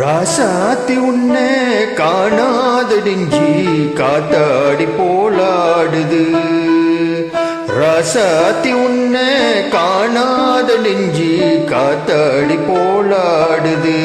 ராசாத்தி உன்னை காணாத நெஞ்சி காத்தாடி போலாடுது. ராசாத்தி உன்னை காணாத நெஞ்சி காத்தாடி போலாடுது.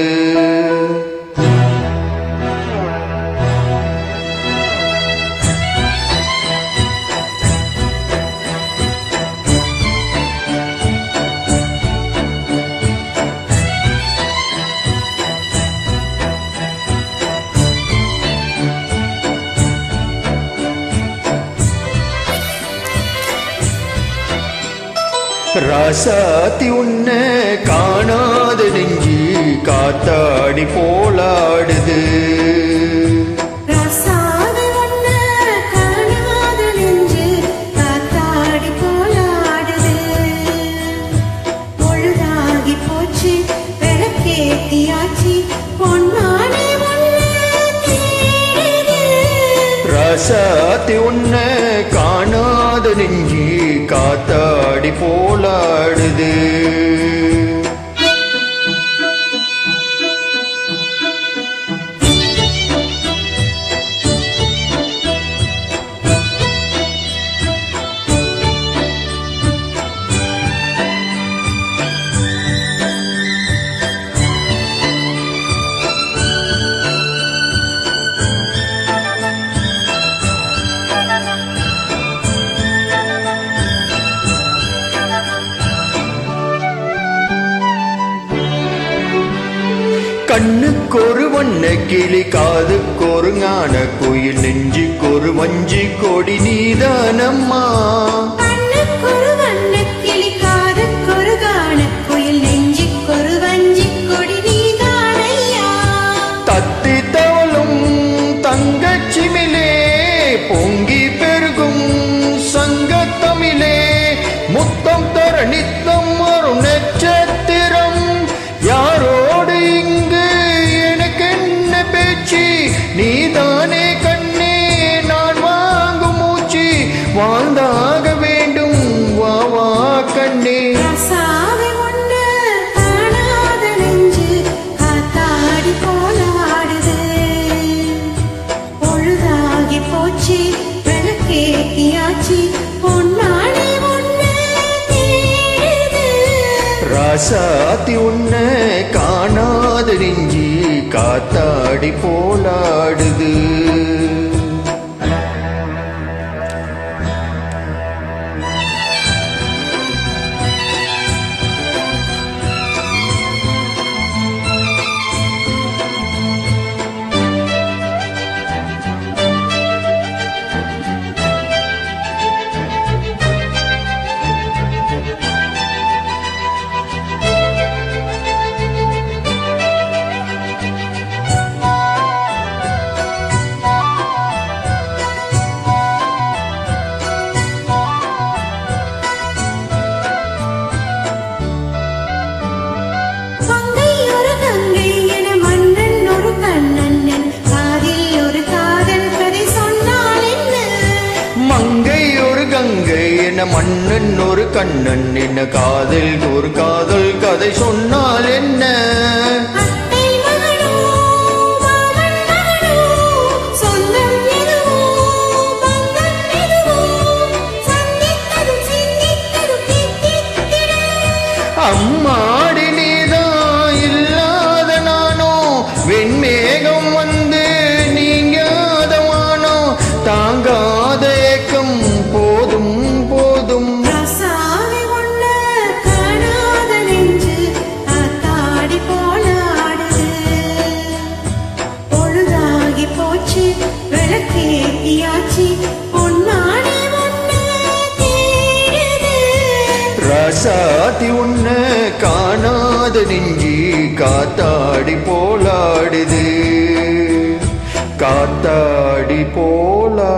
ராசாத்தி உன்னை காணாத நெஞ்சி காத்தாடி போலாடுது. ராசாத்தி உன்னை காணாத நெஞ்சி காத்தாடி போலாடுது. பொழுதாகி போச்சு விளக்கேத்தியாச்சு பொன்னானே ராசாத்தி உன்னை காணாத நெஞ்சி காத்தாடி போலாடுது. கண்ணுக்கொரு வண்ண கிளி காதுக்கொரு ஞான குயில் நெஞ்சுக்கொரு வஞ்சி கொடி நீதானம்மா. கண்ணுக்கொரு வண்ண கிளி காதுக்கொரு கான குயில் நெஞ்சுக்கொரு வஞ்சி கொடி நீதானையா. தத்தி தவளும் தங்கச்சிமிலே பொங்கி பெருகும் சங்கத்தமிழே முத்தம் தர நித்தம் ஒரு நட்சத்திரம் யாரோடு இங்கு எனக்கு என்ன பேச்சு நீதானே கண்ணே நான் வாங்கும் மூச்சு வாழ்ந்தாக வேண்டும் வா வா கண்ணே. ராசாத்தி உன்னை காணாத நெஞ்சு காத்தாடி போலாடுது. பொழுதாகி போச்சு விளக்கேத்தியாச்சு பொன்னானே உன்னை தேடுது. ராசாத்தி உன்னை காணாத நெஞ்சி காத்தாடி போலாடுது. மன்னன் ஒரு கண்ணன் என்ன காதல் ஒரு காதல் கதை சொன்னால் என்ன. அம்மாடி நீதான் இல்லாத நானோ வெண்மேகம் வந்து நீங்காத வானோ தாங்காத ஏக்கம் போதும் போதும். ராசாத்தி உன்னை காணாத நெஞ்சு காத்தாடி போலாடுது. பொழுதாகி போச்சு விளக்கேத்தியாச்சு பொன்னானே உன்னை தேடுது. ராசாத்தி உன்னை காணாத நெஞ்சி காத்தாடி போலாடுது காத்தாடி போலா